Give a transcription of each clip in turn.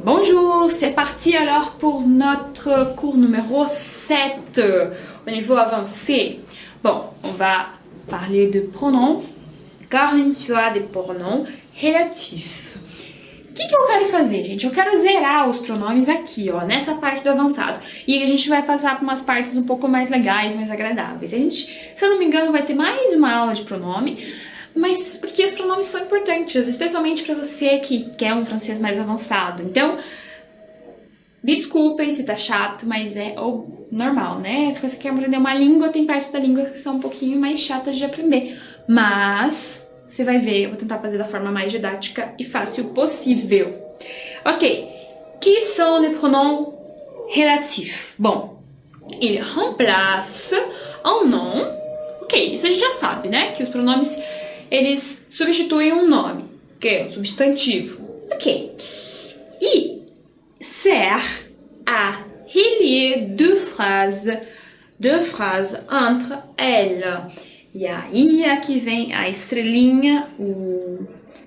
Bonjour, c'est parti alors pour notre cours numéro 7 au niveau avancé. Bon, on va parler de pronoms, car une fois des pronoms relatifs. O que eu quero fazer, gente? Eu quero zerar os pronomes aqui, ó, nessa parte do avançado. E a gente vai passar por umas partes um pouco mais legais, mais agradáveis. A gente, se eu não me engano, vai ter mais uma aula de pronome, mas porque os pronomes são importantes, especialmente para você que quer um francês mais avançado. Então, me desculpem se tá chato, mas é o normal, né? Se você quer aprender uma língua, tem partes da língua que são um pouquinho mais chatas de aprender. Mas você vai ver, eu vou tentar fazer da forma mais didática e fácil possível. Ok, qui sont les pronoms relatifs? Bom, il remplace un nom. Ok, isso a gente já sabe, né? Que os pronomes, eles substituem um nome, que é um substantivo. Ok. E sert à relier deux phrases entre elles. E aí aqui vem a estrelinha, o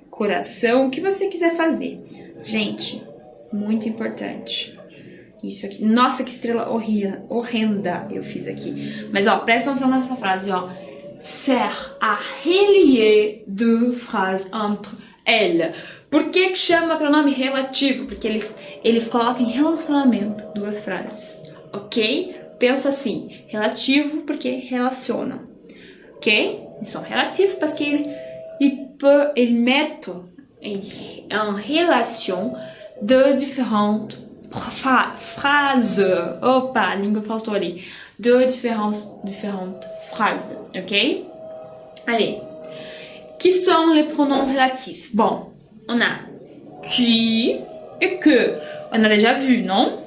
coração, o que você quiser fazer. Gente, muito importante. Isso aqui. Nossa, que estrela horrenda eu fiz aqui. Mas, ó, presta atenção nessa frase, ó. Sert à relier deux phrases entre elles. Por que chama pronome relativo? Porque eles colocam em relacionamento duas frases, ok? Pensa assim, relativo porque relacionam, ok? Ils sont relatifs parce qu'ils mettent en relation de différentes phrases. Opa, a língua faltou ali. De différentes phrases, ok? Allez, qui sont les pronoms relatifs? Bon, on a qui et que. On a déjà vu, non?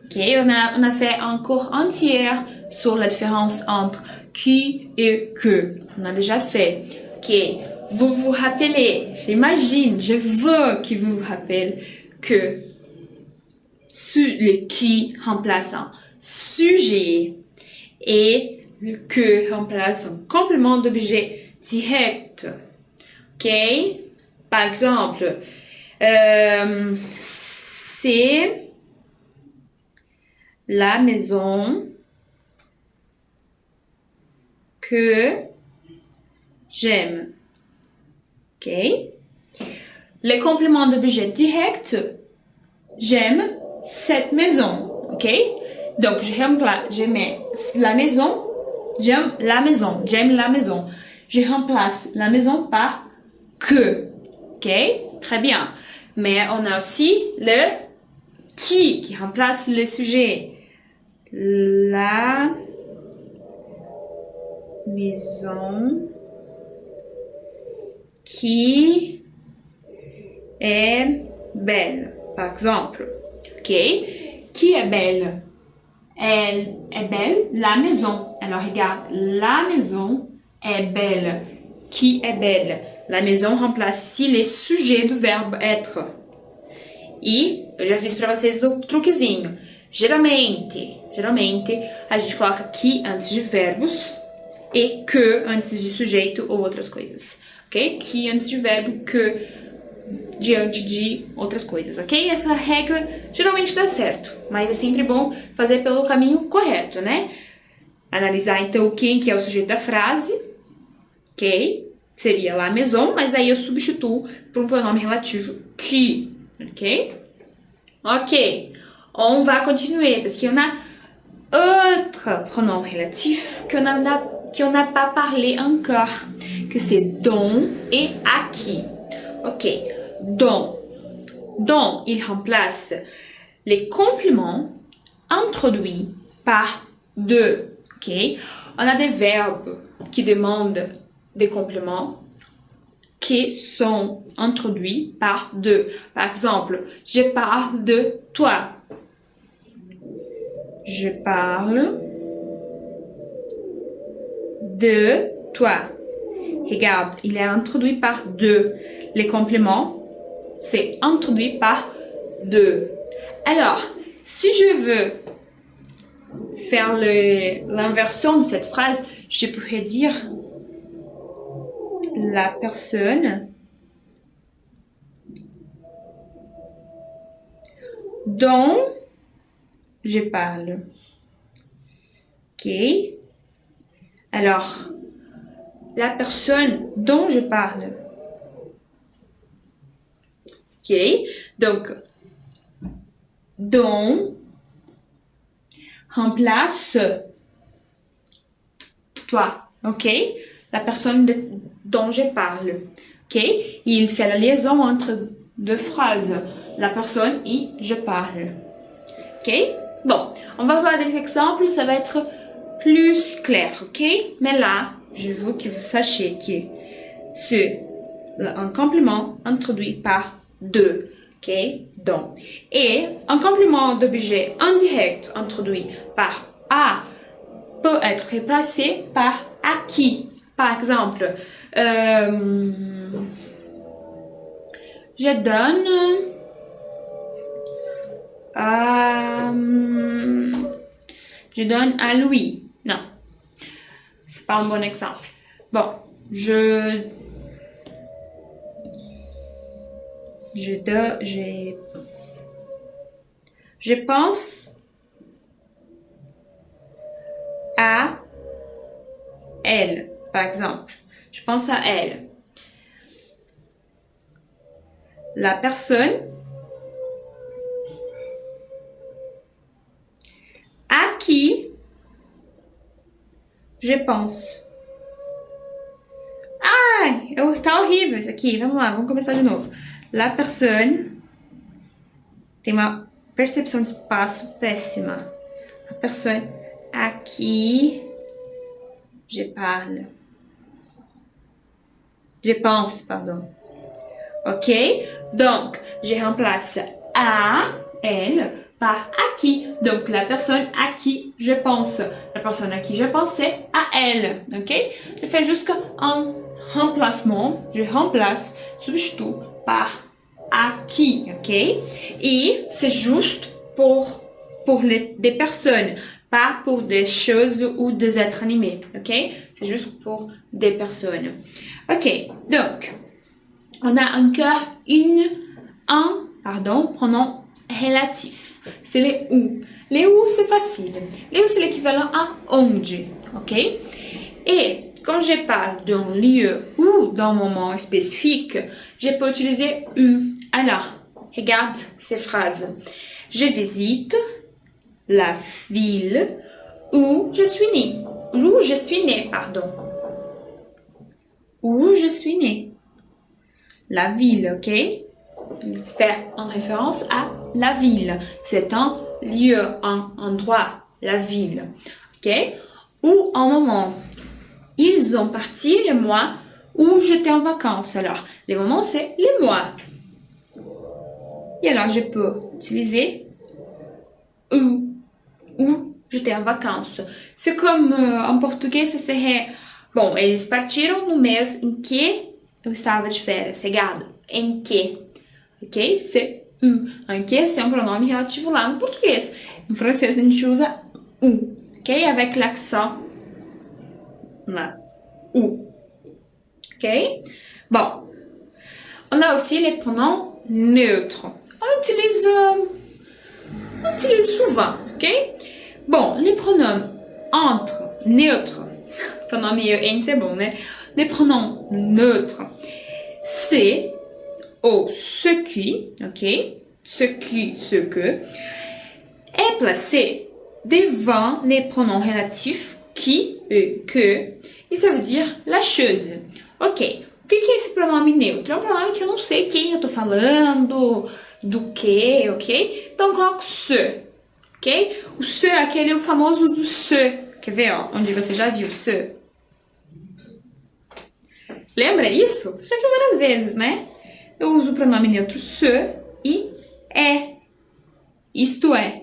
Ok, on a fait un cours entier sur la différence entre qui et que. On a déjà fait. Ok, vous vous rappelez, j'imagine, je veux que vous vous rappelez que le qui remplace un sujet et le que remplace un complément d'objet direct. Ok? Par exemple, c'est la maison que j'aime. Ok? Les compléments d'objet direct, j'aime cette maison. Ok? Donc, je mets la maison, j'aime la maison. Je remplace la maison par que. Ok? Très bien. Mais on a aussi le qui remplace le sujet. La maison qui est belle, par exemple. Ok? Qui est belle? Elle est belle, la maison. Alors regarde, la maison est belle. Qui est belle? La maison remplace ici les sujets do verbo être. E eu já disse pra vocês o truquezinho. Geralmente, a gente coloca que antes de verbos e que antes de sujeito ou outras coisas, ok? Que antes de verbo, que diante de outras coisas, ok? Essa regra geralmente dá certo, mas é sempre bom fazer pelo caminho correto, né? Analisar então quem que é o sujeito da frase, ok? Seria la maison, mas aí eu substituo por um pronome relativo qui, ok? Ok, on va continuer parce qu'il y en a autre pronom relatif qu'on n'a pas parlé encore, que c'est dont et à qui. Ok, dont. Dont, il remplace les compléments introduits par de. Ok, on a des verbes qui demandent des compléments qui sont introduits par de. Par exemple, je parle de toi. Je parle de toi. Regarde, il est introduit par de. Les compléments, c'est introduit par de. Alors, si je veux faire l'inversion de cette phrase, je pourrais dire la personne dont je parle. Ok? Alors, la personne dont je parle. Ok? Donc, dont remplace toi. Ok? La personne dont je parle. Ok? Il fait la liaison entre deux phrases. La personne et je parle. Ok? Bon, on va voir des exemples, ça va être plus clair, ok? Mais là, je veux que vous sachiez que c'est un complément introduit par de, ok? Donc, et un complément d'objet indirect introduit par à peut être remplacé par à qui. Par exemple, je donne à Louis. Non, c'est pas un bon exemple. Bon, je pense à elle, par exemple. Je pense à elle. La personne à qui je pense. Ai, tá horrível isso aqui. Vamos lá, vamos começar de novo. La personne tem uma percepção de espaço péssima. La personne à qui je parle. Je pense, pardon. Ok? Donc, je remplace à elle par à qui. Donc, la personne à qui je pense. La personne à qui je pensais, à elle. Ok? Je fais juste un remplacement. Je remplace, substitue par à qui. Ok? Et c'est juste pour des personnes, pas pour des choses ou des êtres animés. Ok? C'est juste pour des personnes. Ok, donc, on a encore un pronom relatif. C'est les ou. Les ou, c'est facile. Les ou, c'est l'équivalent à onde. Ok? Et quand je parle d'un lieu ou d'un moment spécifique, je peux utiliser u. Alors, regarde ces phrases. Je visite la ville où je suis née. Où je suis née, pardon. Où je suis née. La ville, ok? Il fait en référence à la ville. C'est un lieu, un endroit, la ville, ok? Ou un moment. Ils ont parti les mois où j'étais en vacances. Alors, les moments, c'est les mois. Et alors, je peux utiliser où j'étais en vacances. C'est comme en português, ça serait... Bom, eles partiram no mês em que eu estava de férias. Regarde, em que. Ok? C'est u. Em que, c'est um pronome relativo lá no português. No francês, a gente usa u. Ok? Avec l'accent là. U. Ok? Bon. On a aussi les pronoms neutres. On utilise souvent. Ok? Bon, les pronoms entre, neutres. Pronome entre é bom, né? Les pronoms neutres. C'est ou ce qui, ok? Ce qui, ce que, est placé devant les pronoms relatifs qui et que, e ça veut dire la chose. Ok, o que é esse pronome neutro? É um pronome que eu não sei quem eu tô falando, do que, ok? Então coloco ce, ok? O ce, aquele é o famoso do ce. Quer ver, ó, onde você já viu ce? Lembra isso? Você já viu várias vezes, né? Eu uso o pronome neutro ce e é. Isto é,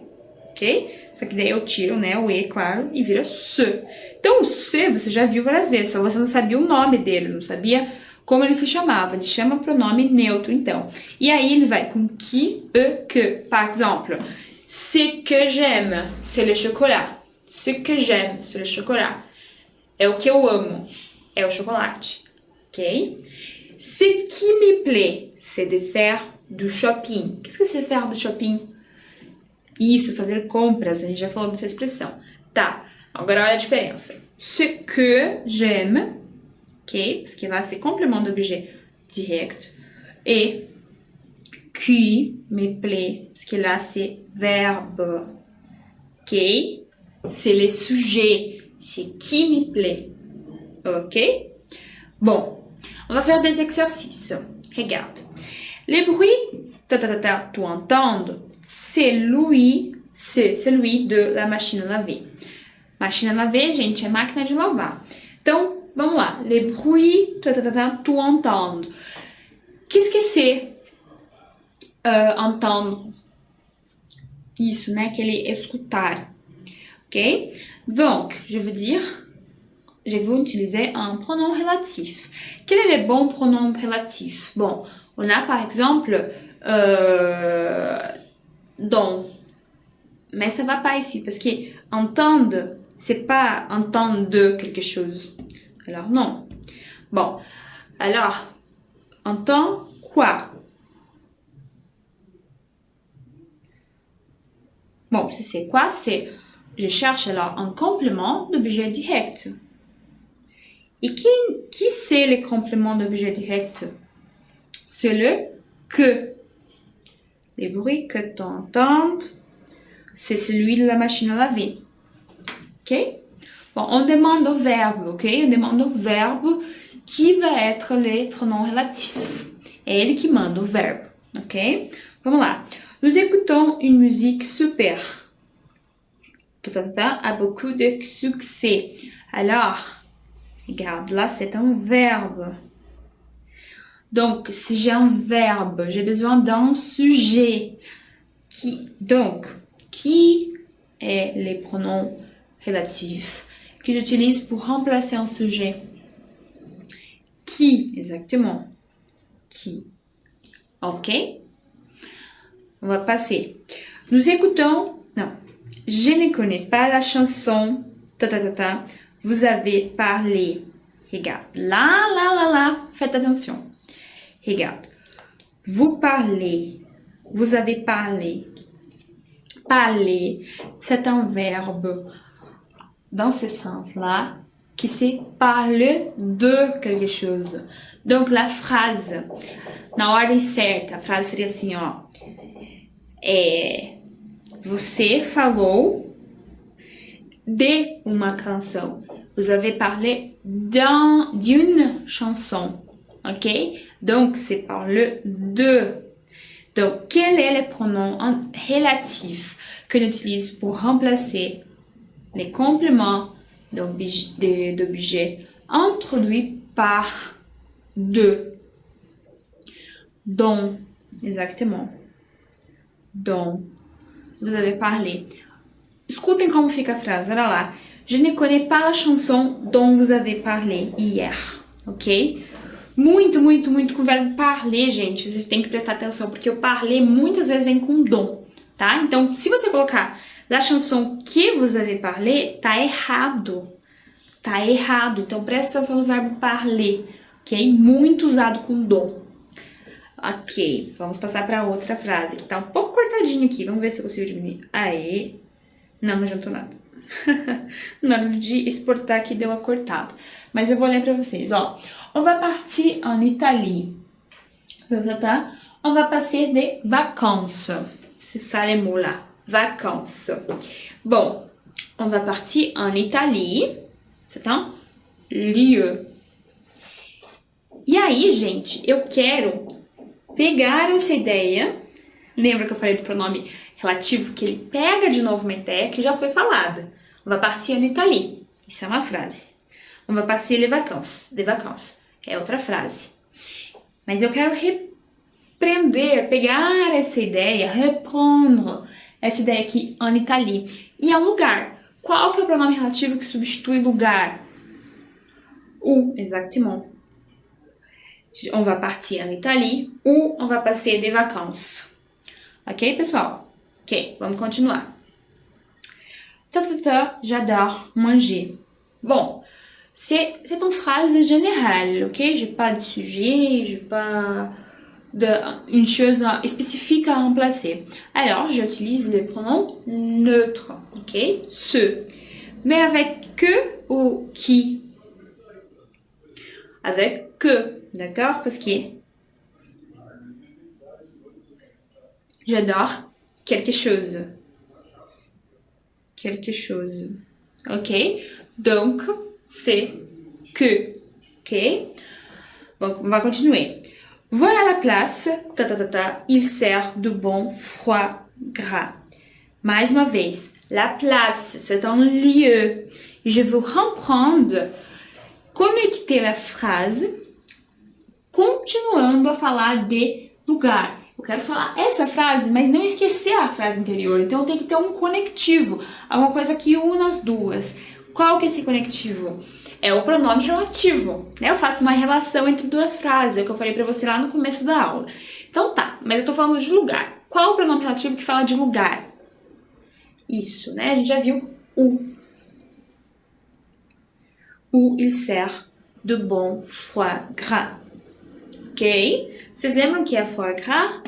ok? Só que daí eu tiro, né, o e, claro, e vira se. Então, o se você já viu várias vezes, só você não sabia o nome dele, não sabia como ele se chamava. Ele chama pronome neutro, então. E aí ele vai com qui, e, que. Par exemple, ce que j'aime, c'est le chocolat. Ce que j'aime, c'est le chocolat. É o que eu amo, é o chocolate, ok? Ce qui me plaît, c'est de faire du shopping. Qu'est-ce que c'est faire du shopping? Isso, fazer compras, a gente já falou dessa expressão. Tá, agora olha a diferença. Ce que j'aime, ok? Parce que là, c'est complément d'objet direct. Et qui me plaît, parce que là, c'est verbe. Ok? C'est le sujet. C'est qui me plaît. Ok? Bon, on va faire des exercices. Regarde. Les bruits, tu entends, c'est celui de la machine à laver. Machine à laver, gente, é máquina de lavar. Então, vamos lá. Les bruits, tu entends. Qu'est-ce que c'est entendre? Isso, né? Aquele escutar. Ok? Donc, je veux utiliser un pronom relatif. Quel est le bon pronom relatif? Bon, on a par exemple donc, mais ça va pas ici parce que entendre, c'est pas entendre de quelque chose. Alors non. Bon, alors entend quoi? Bon, c'est quoi? C'est je cherche alors un complément d'objet direct. Et qui c'est le complément d'objet direct? C'est le que. Les bruits que tu entends, c'est celui de la machine à laver. Ok? Bon, on demande au verbe, ok? On demande au verbe qui va être le pronom relatif. É ele qui manda o verbe, ok? Vamos lá. Nous écoutons une musique super. A beaucoup de succès. Alors, regarde, là, c'est un verbe. Donc, si j'ai un verbe, j'ai besoin d'un sujet. Qui est les pronoms relatifs que j'utilise pour remplacer un sujet? Qui, exactement. Qui. Ok? On va passer. Nous écoutons... Non. Je ne connais pas la chanson. Vous avez parlé. Regarde. Là. Faites attention. Regarde. Vous parlez. Vous avez parlé. Parler, c'est un verbe dans ce sens-là qui c'est parler de quelque chose. Donc, la phrase, na ordem certa, a frase seria assim, ó. Você falou de uma canção. Vous avez parlé d'une chanson. Ok? Donc, c'est parler de. Donc, quel est le pronom relatif que l'on utilise pour remplacer les compléments d'objets introduits par de? Dont, exactement. Dont. Vous avez parlé. Escutem como fica a frase, olha lá. Je ne connais pas la chanson dont vous avez parlé hier, ok? Muito com o verbo parler, gente. Vocês têm que prestar atenção, porque o parler muitas vezes vem com dom, tá? Então, se você colocar la chanson que vous avez parlé, tá errado. Tá errado. Então, presta atenção no verbo parler, ok? Muito usado com dom. Ok, vamos passar para outra frase, que tá um pouco cortadinha aqui. Vamos ver se eu consigo diminuir. Aê. Não adiantou nada. Na hora de exportar aqui deu uma cortada. Mas eu vou ler para vocês, ó. On va partir en Italie. On va passer des vacances. C'est ça les mots là. Vacances. Bon, on va partir en Italie. C'est un lieu. E aí, gente, eu quero pegar essa ideia. Lembra que eu falei do pronome relativo? Que ele pega de novo uma ideia que já foi falada. On va partir en Italie. Isso é uma frase. On va passer les vacances. Des vacances. É outra frase. Mas eu quero reprender, pegar essa ideia, reprendre essa ideia aqui en Italie. E é um lugar. Qual que é o pronome relativo que substitui lugar? Où, exactement. On va partir en Italie ou on va passer des vacances. Ok, pessoal? Ok, vamos continuar. J'adore manger. Bon, c'est une phrase générale, ok? J'ai pas de sujet, j'ai pas une chose spécifique à remplacer. Alors, j'utilise les pronoms neutres, ok? Ce. Mais avec que ou qui? Avec que, d'accord? Parce que j'adore quelque chose. Quelque chose. Ok? Donc, c'est que. Ok? Donc, on va continuer. Voilà la place, il sert de bon foie gras. Mais uma vez, la place, c'est un lieu. Je veux reprendre, conecter a frase, continuando a falar de lugar. Eu quero falar essa frase, mas não esquecer a frase anterior. Então, tem que ter um conectivo, alguma coisa que una as duas. Qual que é esse conectivo? É o pronome relativo, né? Eu faço uma relação entre duas frases, é o que eu falei pra você lá no começo da aula. Então tá, mas eu tô falando de lugar. Qual é o pronome relativo que fala de lugar? Isso, né? A gente já viu o. Il sert de bon foie gras. Ok? Vocês lembram que é foie gras?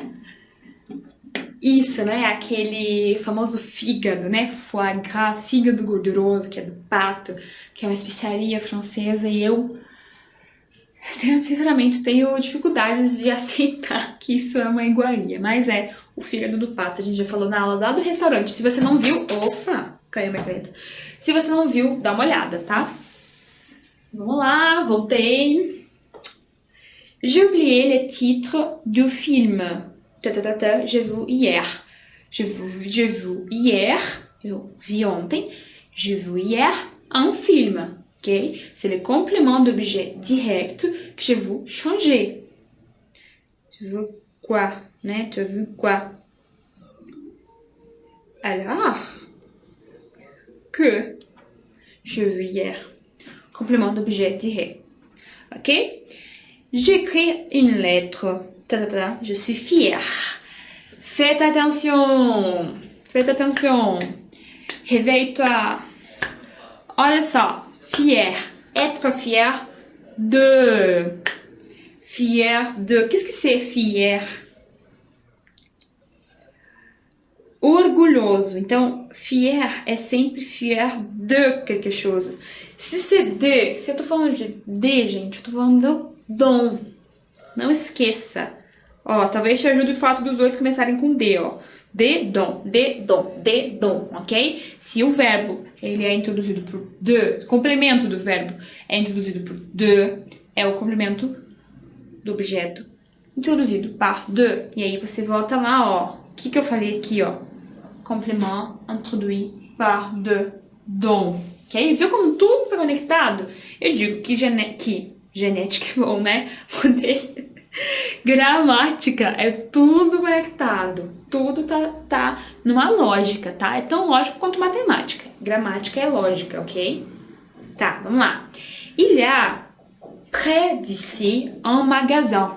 Isso, né? Aquele famoso fígado, né? Foie gras, fígado gorduroso, que é do pato, que é uma especiaria francesa, e eu, sinceramente, tenho dificuldades de aceitar que isso é uma iguaria, mas é o fígado do pato. A gente já falou na aula lá do restaurante. Se você não viu, opa, caiu minha caneta. Se você não viu, dá uma olhada, tá? Vamos lá, voltei. J'ai oublié le titre du film. J'ai vu hier. Je vu hier. Eu vi ontem. J'ai vu hier un film. Ok? C'est le complément d'objet direct que je veux changer. Tu veux quoi? Né? Tu as vu quoi? Alors, que je vu hier. Complément d'objet direct. Ok? J'écris une lettre. Je suis fière. Faites attention. Faites attention. Réveille-toi. Olha só. Fier. Être fier de. Fier de. Qu'est-ce que c'est fier? Orgulhoso. Então, fier é sempre fier de quelque chose. Se c'est de, se eu tô falando de, gente, eu tô falando do dom. Não esqueça. Ó, talvez te ajude o fato dos dois começarem com D, ó. De dom, de dom, de dom, ok? Se o verbo, ele é introduzido por de, complemento do verbo é introduzido por de, é o complemento do objeto introduzido par de. E aí você volta lá, ó. O que eu falei aqui, ó? Complément introduit par de dom. Ok? Viu como tudo está conectado? Eu digo que genética é bom, né? Gramática é tudo conectado. Tudo tá numa lógica, tá? É tão lógico quanto matemática. Gramática é lógica, ok? Tá, vamos lá. Il y a près d'ici un magasin.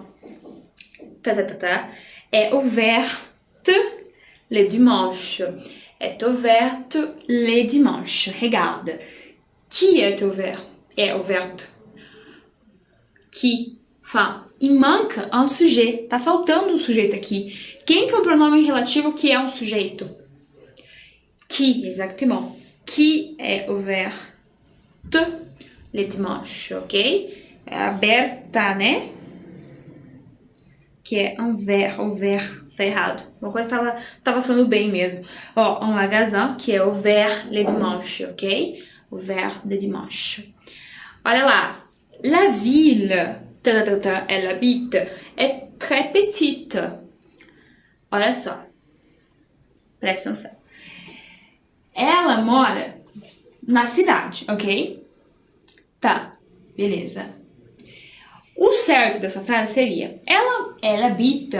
É ouverte les dimanches. Est ouverte les dimanches. Regarde. Qui est ouvert? É ouverte. Qui. Enfin, e manca um sujeito. Tá faltando um sujeito aqui. Quem que é o pronome relativo que é um sujeito? Qui, exactement. Qui est ouverte les dimanches, ok? É aberta, né? Que é ouvert, tá errado. Uma coisa tava soando bem mesmo. Ó, un magasin que é ouvert les dimanches, ok? Ouvert les dimanches. Olha lá. La ville, elle habite, est très petite. Olha só. Presta atenção. Ela mora na cidade, ok? Tá, beleza. O certo dessa frase seria: elle habite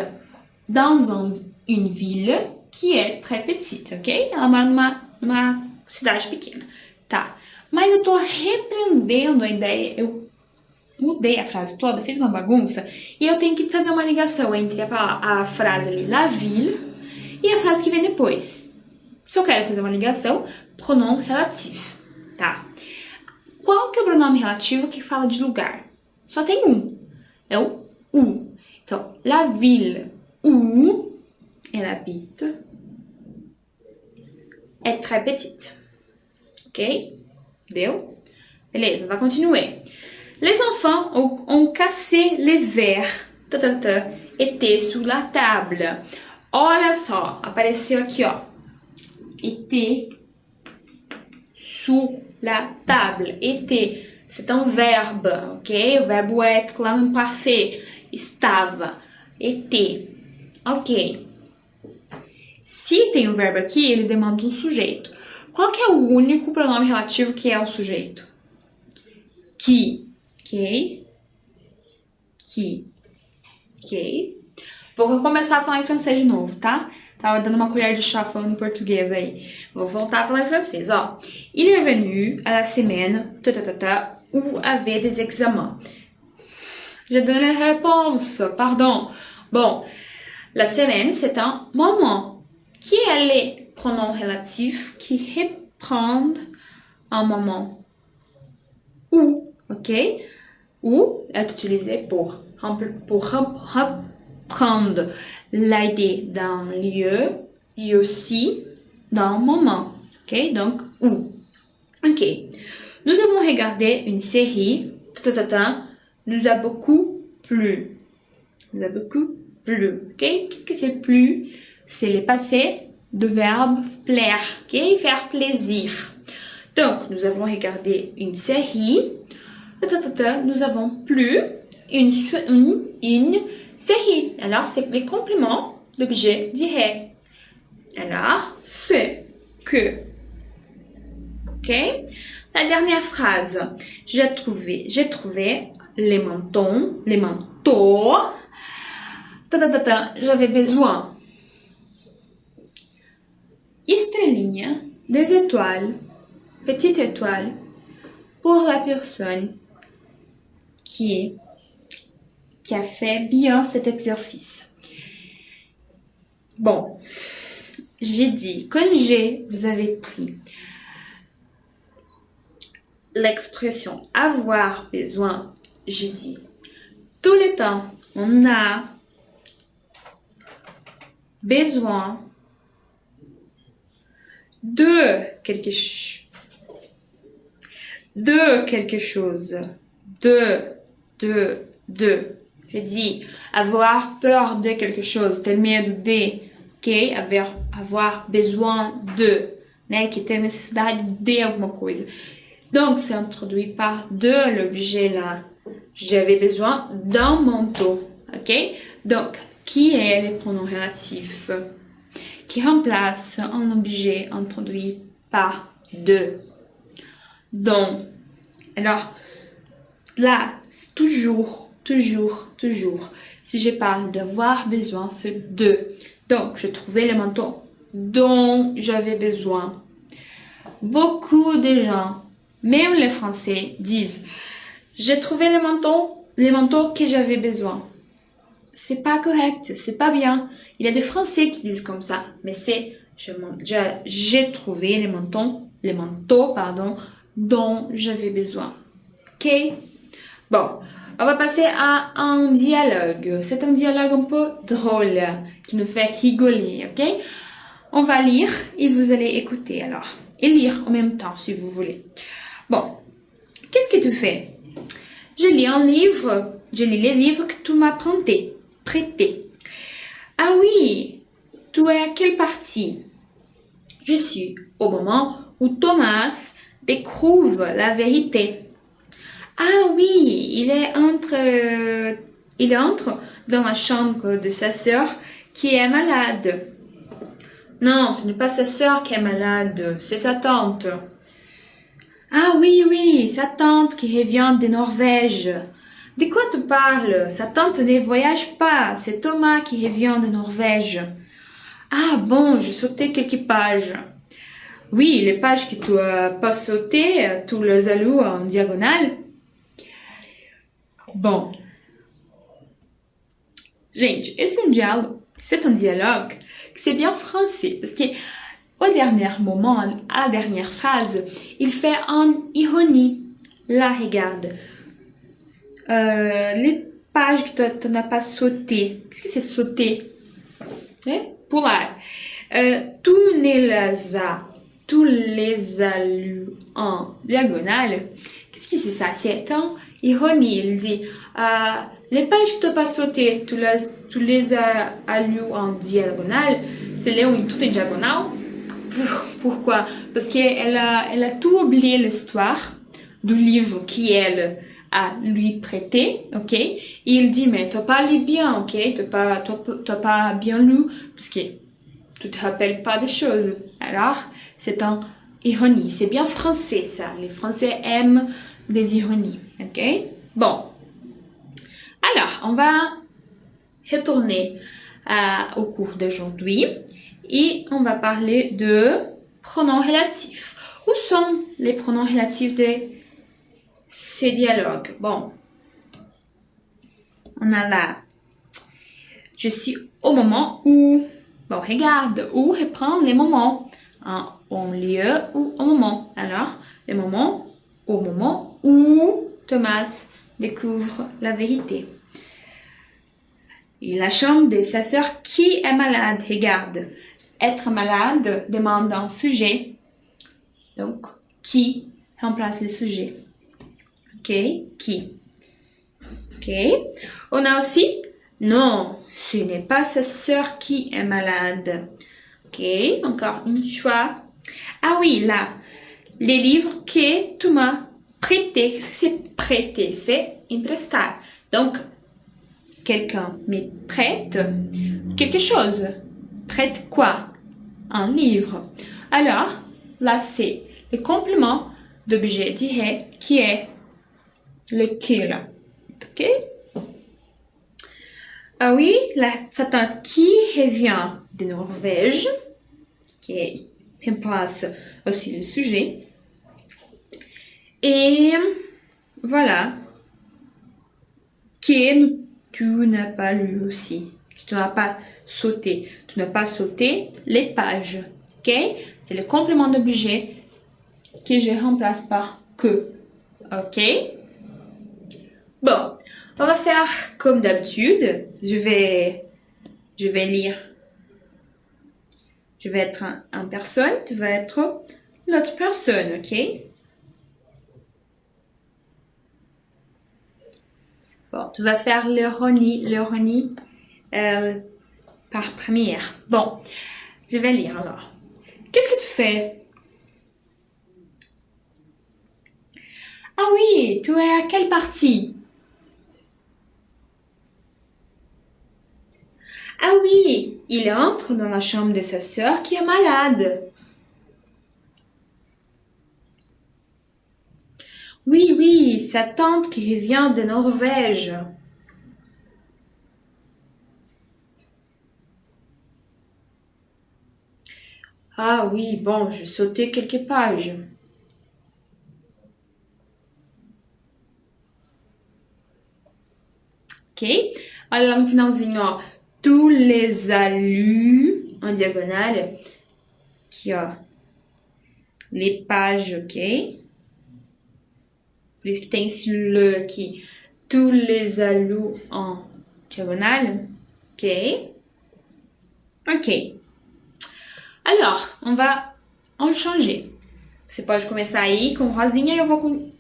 dans une ville qui est très petite, ok? Ela mora numa cidade pequena. Tá, mas eu tô repreendendo a ideia, eu mudei a frase toda, fiz uma bagunça, e eu tenho que fazer uma ligação entre a frase ali, la ville, e a frase que vem depois. Se eu quero fazer uma ligação, pronom relatif, tá? Qual que é o pronome relativo que fala de lugar? Só tem um, é o u. Donc, la ville où elle habite est très petite. Ok? Deu? Beleza, on va continuer. Les enfants ont cassé les verres. Étaient sous la table. Olha só, apareceu aqui, ó. Était sous la table. Était, c'est un verbe, ok? O verbo être lá no parfait. Estava. Était. Ok. Se tem um verbo aqui, ele demanda um sujeito. Qual que é o único pronome relativo que é o sujeito? Qui. Ok? Qui. Ok? Vou começar a falar em francês de novo, tá? Tava dando uma colher de chá falando em português aí. Vou voltar a falar em francês, ó. Il est venu à la semaine où avait des examens. Je donne la réponse, pardon. Bon, la semaine, c'est un moment. Qui est les pronoms relatifs qui reprennent un moment? Où, ok? Où est utilisé pour reprendre l'idée d'un lieu et aussi d'un moment. Ok? Donc, où? Ok. Nous avons regardé une série. Nous a beaucoup plu. Nous a beaucoup plu. Ok? Qu'est-ce que c'est plu? C'est le passé de verbe plaire. Ok? Faire plaisir. Donc, nous avons regardé une série. Nous avons plu une série. Alors, c'est les compléments. L'objet dirait. Alors, ce que. Ok? La dernière phrase. J'ai trouvé les manteaux. J'avais besoin. Estrelinha, des étoiles, petite étoile, pour la personne qui a fait bien cet exercice. Bon, j'ai dit, quand vous avez pris l'expression avoir besoin, j'ai dit, tout le temps, on a besoin de quelque chose. Je dis avoir peur de quelque chose, ter medo de, ok? Avoir besoin de, né? Que ter necessidade de alguma coisa. Donc, c'est introduit par de l'objet là. J'avais besoin d'un manteau, ok? Donc, qui est le pronom relatif qui remplace un objet introduit par de. Donc, alors, là, c'est toujours. Si je parle d'avoir besoin, c'est de. Donc, je trouvais le manteau dont j'avais besoin. Beaucoup de gens, même les Français, disent j'ai trouvé le manteau que j'avais besoin. C'est pas correct, c'est pas bien. Il y a des Français qui disent comme ça, mais c'est j'ai trouvé le manteau, dont j'avais besoin. Ok? Bon, on va passer à un dialogue. C'est un dialogue un peu drôle qui nous fait rigoler, ok? On va lire et vous allez écouter alors. Et lire en même temps si vous voulez. Bon, qu'est-ce que tu fais? Je lis les livres que tu m'as prêtés. Ah oui, tu es à quelle partie? Je suis au moment où Thomas découvre la vérité. Ah oui, il entre dans la chambre de sa sœur qui est malade. Non, ce n'est pas sa sœur qui est malade, c'est sa tante. Ah oui, sa tante qui revient de Norvège. De quoi tu parles? Sa tante ne voyage pas, c'est Thomas qui revient de Norvège. Ah bon, j'ai sauté quelques pages. Oui, les pages que tu n'as pas sautées, tu les as lues en diagonale. Bon. Gente, c'est un dialogue que c'est bien français, parce que au dernier moment, à la dernière phrase, il fait une ironie. Là, regarde. Les pages que tu n'as pas sauté. Qu'est-ce que c'est sauter? Pular. Tu les as lus en diagonale. Qu'est-ce que c'est ça? C'est en ironie. Il dit, les pages que tu n'as pas sautées, tu les as lues en diagonale. C'est là où tout est diagonal. Pourquoi? Parce qu'elle a tout oublié l'histoire du livre qu'elle a lui prêté, ok? Et il dit, mais tu n'as pas lu bien, ok? Tu n'as pas bien lu, parce que tu te rappelles pas des choses. Alors, c'est en ironie. C'est bien français, ça. Les Français aiment des ironies, ok? Bon. Alors, on va retourner au cours d'aujourd'hui et on va parler de pronoms relatifs. Où sont les pronoms relatifs de ces dialogues? Bon, on a là, je suis au moment où. Bon, regarde, où reprend les moments en lieu ou au moment. Alors, les moments au moment où Thomas découvre la vérité. Et la chambre de sa sœur qui est malade. Regarde, être malade demande un sujet. Donc, qui remplace le sujet. Ok, qui. Ok, on a aussi, non, ce n'est pas sa sœur qui est malade. Ok, encore une fois. Ah oui, là, les livres que tu m'as prêtés. Qu'est-ce que c'est prêter? C'est emprestar. Donc, quelqu'un me prête quelque chose. Prête quoi? Un livre. Alors, là, c'est le complément d'objet direct qui est le que là. Ok? Ah oui, sa tante qui revient de Norvège, qui remplace aussi le sujet. Et voilà, que tu n'as pas lu aussi, que tu n'as pas sauté. Tu n'as pas sauté les pages. Ok? C'est le complément d'objet que je remplace par que. Ok? Bon, on va faire comme d'habitude. Je vais lire. Je vais être une personne, tu vas être l'autre personne, ok? Bon, tu vas faire l'ironie par première. Bon, je vais lire alors. Qu'est-ce que tu fais? Ah oui, tu es à quelle partie? Ah oui, il entre dans la chambre de sa sœur qui est malade. Oui, sa tante qui revient de Norvège. Ah oui, bon, je sautais quelques pages. Ok? Alors, no finalzinho, ó, tu les as lus en diagonale, aqui, ó, les pages, ok? Por isso que tem esse le aqui. Tu les as lus en diagonale, ok? Ok. Alors, on va en changer. Você pode começar aí com rosinha e eu vou com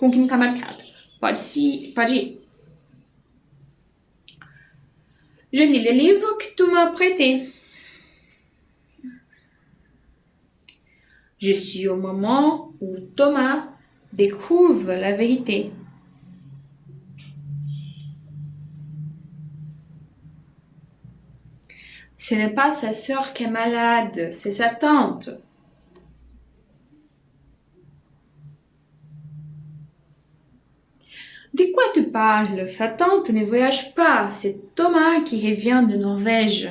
o que não tá marcado. Pode ir. Je lis le livre que tu m'as prêté. Je suis au moment où Thomas découvre la vérité. Ce n'est pas sa sœur qui est malade, c'est sa tante. De quoi tu parles? Sa tante ne voyage pas, c'est Thomas qui revient de Norvège.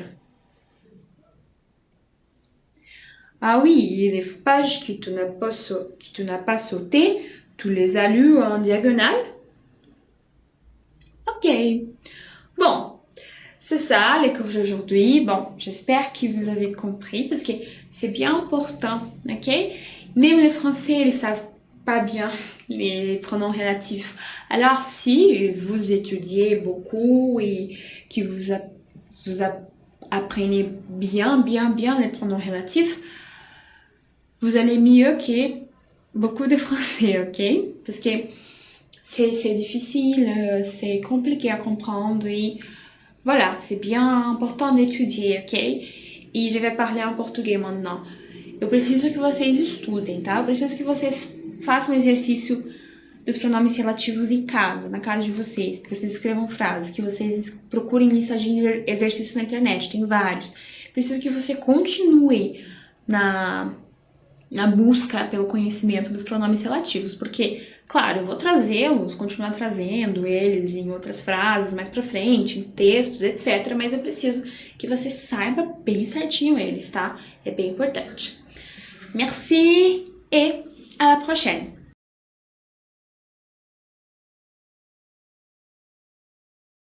Ah oui, les pages que tu n'as pas sautées, tu les as lues en diagonale? Ok. Bon, c'est ça les cours d'aujourd'hui. Bon, j'espère que vous avez compris parce que c'est bien important, ok? Même les Français, ils savent pas bien les pronoms relatifs. Alors si vous étudiez beaucoup et que vous apprenez bien les pronoms relatifs, vous allez mieux que beaucoup de Français, ok? Parce que c'est difficile, c'est compliqué à comprendre et voilà, c'est bien important d'étudier, ok? E je vais parler em português maintenant. Eu preciso que vocês estudem, tá? Eu preciso que vocês façam exercício dos pronomes relativos em casa, na casa de vocês, que vocês escrevam frases, que vocês procurem lista de exercícios na internet, tem vários. Preciso que você continue na busca pelo conhecimento dos pronomes relativos, porque, claro, eu vou trazê-los, continuar trazendo eles em outras frases mais pra frente, em textos, etc, mas eu preciso que você saiba bem certinho eles, tá? É bem importante. Merci et à la prochaine!